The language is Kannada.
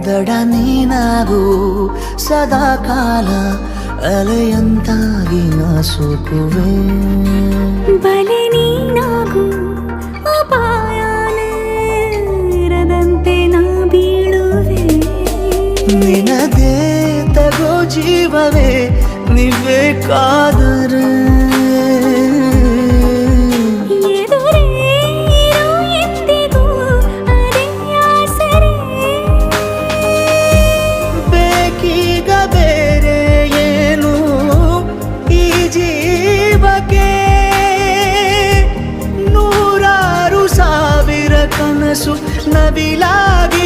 ದಡ ನೀನಾಗು ಸದಾ ಕಾಲ ಅಲೆಯಂತಾಗಿ ನಾ ಸೋಕುವೆ ಬಲೆ ನೀನಾಗು ಅಪಾಯದಂತೆ ನಾ ಬೀಳುವೆ ನಿನದೇ ತಗೋ ಜೀವವೇ ನೀವೇ ಕಾದರೆ ನೂರಾರು ಸಾವಿರ ಕನಸು ನವಿಲಾಗಿ